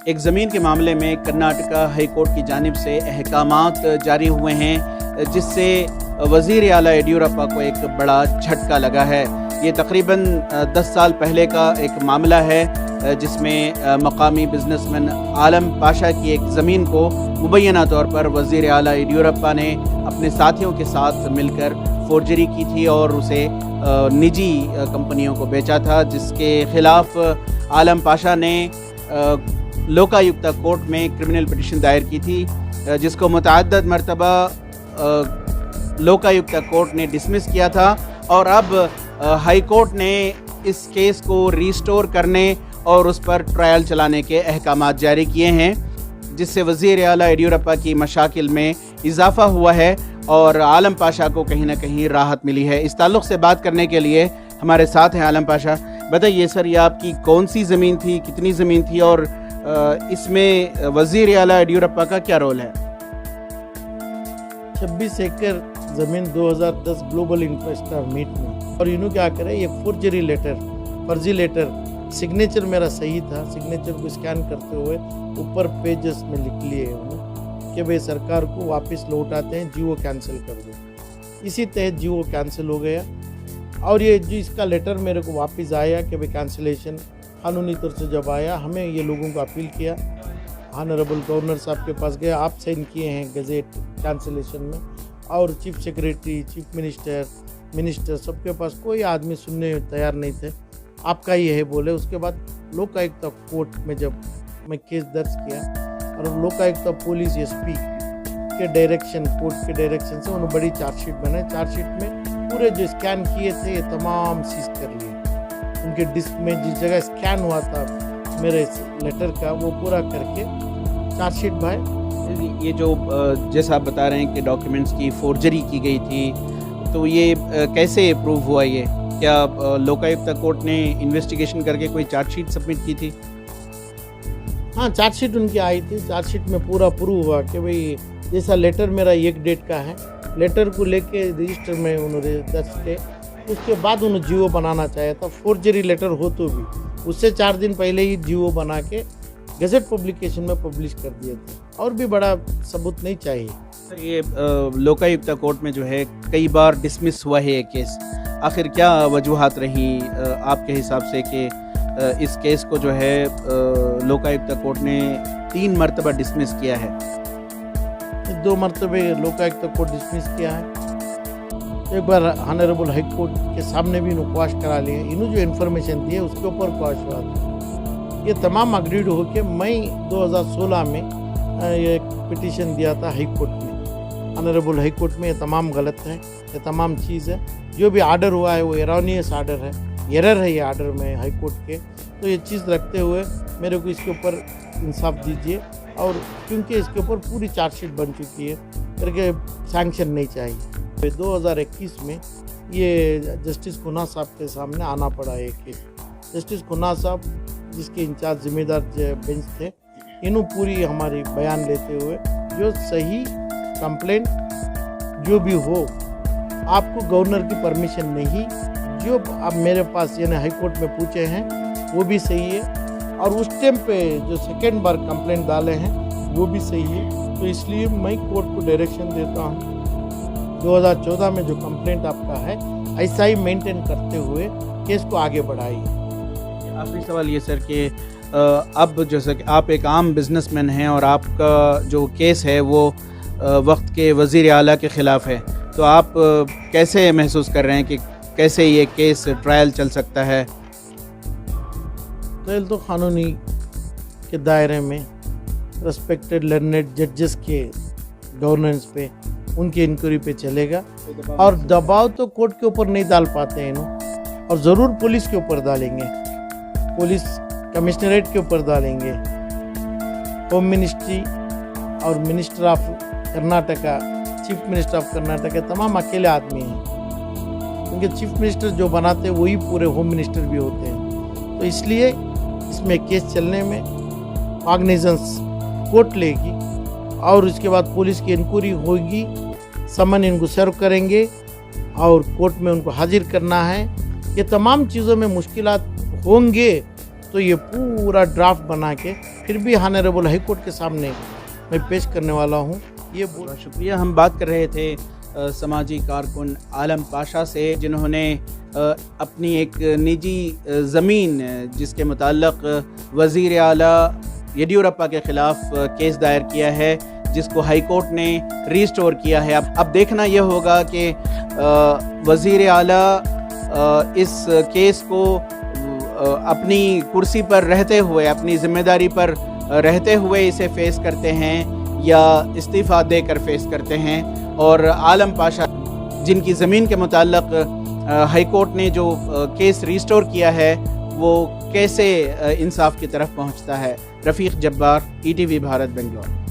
एक ज़मीन के मामले में कर्नाटका हाई कोर्ट की जानिब से अहकामात जारी हुए हैं, जिससे वज़ीर आला येडियूरप्पा को एक बड़ा झटका लगा है। ये तकरीबन 10 साल पहले का एक मामला है, जिसमें मकामी बिजनेसमैन आलम पाशा की एक ज़मीन को मुबैना तौर पर वज़ीर आला येडियूरप्पा ने अपने साथियों के साथ मिलकर फोर्जरी की थी और उसे निजी कंपनियों को बेचा था, जिसके ख़िलाफ़ आलम पाशा ने लोकायुक्ता कोर्ट में क्रिमिनल पिटीशन दायर की थी, जिसको मुतअद्दिद मरतबा लोकायुक्ता कोर्ट ने डिसमिस किया था। और अब हाई कोर्ट ने इस केस को रिस्टोर करने और उस पर ट्रायल चलाने के अहकामात जारी किए हैं, जिससे वज़ीर आला येडियूरप्पा की मशाकिल में इजाफ़ा हुआ है और आलम पाशा को कहीं ना कहीं राहत मिली है। इस ताल्लुक़ से बात करने के लिए हमारे साथ हैं आलम पाशा। बताइए सर, ये आपकी कौन सी ज़मीन थी, कितनी ज़मीन थी और इसमें वज़ीर आला येडियूरप्पा का क्या रोल है? 26 एकड़ ज़मीन 2010 ग्लोबल इन्वेस्टर मीट में, और इन्हों क्या करे, ये फर्जी लेटर सिग्नेचर मेरा सही था, सिग्नेचर को स्कैन करते हुए ऊपर पेजेस में लिख लिए कि भाई सरकार को वापस लौटाते हैं, जीओ कैंसिल कर दो। इसी तहत जीओ कैंसिल हो गया और ये जो इसका लेटर मेरे को वापस आया कि भाई कैंसिलेशन कानूनी तौर से जब आया, हमें ये लोगों को अपील किया, ऑनरेबल गवर्नर साहब के पास गए, आप साइन किए हैं गज़ेट कैंसिलेशन में, और चीफ सेक्रेटरी, चीफ मिनिस्टर सबके पास कोई आदमी सुनने तैयार नहीं थे। आपका ये है बोले। उसके बाद लोकायुक्ता कोर्ट में जब मैं केस दर्ज किया और लोकायुक्ता पुलिस एसपी के डायरेक्शन, कोर्ट के डायरेक्शन से उन्होंने बड़ी चार्जशीट बनाई। चार्जशीट में पूरे जो स्कैन किए थे ये तमाम सीज कर लिए। उनके डिस्क में जिस जगह स्कैन हुआ था मेरे लेटर का, वो पूरा करके चार्जशीट भाई। ये जो जैसा आप बता रहे हैं कि डॉक्यूमेंट्स की फोर्जरी की गई थी, तो ये कैसे प्रूव हुआ? ये क्या लोकायुक्ता कोर्ट ने इन्वेस्टिगेशन करके कोई चार्जशीट सबमिट की थी? हाँ, चार्जशीट उनकी आई थी। चार्जशीट में पूरा प्रूव हुआ कि भाई जैसा लेटर मेरा एक डेट का है, लेटर को लेके रजिस्टर में उन्होंने दर्ज थे। उसके बाद उन्होंने जीओ बनाना चाहा था, फोर्जरी लेटर हो तो भी उससे 4 दिन पहले ही जीओ बना के गज़ेट पब्लिकेशन में पब्लिश कर दिए थे, और भी बड़ा सबूत नहीं चाहिए। सर, ये लोकायुक्ता कोर्ट में जो है कई बार डिसमिस हुआ है ये केस, आखिर क्या वजूहात रही आपके हिसाब से कि इस केस को जो है लोकायुक्ता कोर्ट ने 3 मरतबा डिसमिस किया है? 2 मरतबे लोकायुक्ता कोर्ट डिसमिस किया है। एक बार ऑनरेबल हाई कोर्ट के सामने भी इन्होंने क्वाश करा लिए। इन्होंने जो इन्फॉर्मेशन दी है उसके ऊपर क्वाश हुआ था। ये तमाम अग्रीड हो के मई 2016 में ये पिटीशन दिया था हाई कोर्ट में। ऑनरेबल हाई कोर्ट में ये तमाम गलत है, ये तमाम चीज़ है। जो भी आर्डर हुआ है वो एरोनियस आर्डर है, एरर है ये आर्डर में हाई कोर्ट के। तो ये चीज़ रखते हुए मेरे को इसके ऊपर इंसाफ दीजिए, और क्योंकि इसके ऊपर पूरी चार्जशीट बन चुकी है करके सैंक्शन नहीं चाहिए। 2021 में ये जस्टिस खुन्ना साहब के सामने आना पड़ा है केस। जस्टिस खुन्ना साहब जिसके इंचार्ज जिम्मेदार बेंच थे, इन्होंने पूरी हमारी बयान लेते हुए जो सही कंप्लेंट जो भी हो, आपको गवर्नर की परमिशन नहीं, जो आप मेरे पास यानी हाई कोर्ट में पूछे हैं वो भी सही है, और उस टाइम पे जो सेकेंड बार कंप्लेंट डाले हैं वो भी सही है। तो इसलिए मैं कोर्ट को डायरेक्शन देता हूँ 2014 में जो कंप्लेंट आपका है ऐसा ही मेंटेन करते हुए केस को आगे बढ़ाइए। आखिरी सवाल ये सर कि अब जैसा कि आप एक आम बिजनेसमैन हैं और आपका जो केस है वो वक्त के वज़ीर आला के ख़िलाफ़ है, तो आप कैसे महसूस कर रहे हैं कि कैसे ये केस ट्रायल चल सकता है? ट्रायल तो कानूनी के दायरे में रेस्पेक्टेड लर्नेड जजेस के गवर्नेंस पे, उनकी इंक्वायरी पे चलेगा, और दबाव तो कोर्ट के ऊपर नहीं डाल पाते हैं इन्हों, और ज़रूर पुलिस के ऊपर डालेंगे, पुलिस कमिश्नरेट के ऊपर डालेंगे, होम मिनिस्ट्री और minister of Karnataka, chief minister of Karnataka तमाम अकेले आदमी हैं, क्योंकि चीफ मिनिस्टर जो बनाते हैं वही पूरे होम मिनिस्टर भी होते हैं। तो इसलिए इसमें केस चलने में कॉग्निजेंस कोर्ट लेगी, और उसके बाद पुलिस की इंक्वायरी होगी, समन इनको सर्व करेंगे और कोर्ट में उनको हाजिर करना है। ये तमाम चीज़ों में मुश्किलात होंगे, तो ये पूरा ड्राफ्ट बना के फिर भी ऑनरेबल हाई कोर्ट के सामने मैं पेश करने वाला हूँ। ये बहुत शुक्रिया। हम बात कर रहे थे समाजी कारकुन आलम पाशा से, जिन्होंने अपनी एक निजी ज़मीन जिसके मुताल्लिक़ वज़ीर आला येडियूरप्पा के ख़िलाफ़ केस दायर किया है, जिसको हाई कोर्ट ने रीस्टोर किया है। अब देखना यह होगा कि वज़ीर आला इस केस को अपनी कुर्सी पर रहते हुए, अपनी ज़िम्मेदारी पर रहते हुए इसे फ़ेस करते हैं या इस्तीफ़ा देकर फ़ेस करते हैं, और आलम पाशा जिनकी ज़मीन के मुताल्लिक़ हाई कोर्ट ने जो केस रीस्टोर किया है वो कैसे इंसाफ की तरफ पहुंचता है। रफ़ीक जब्बार, ETV भारत, बेंगलोर।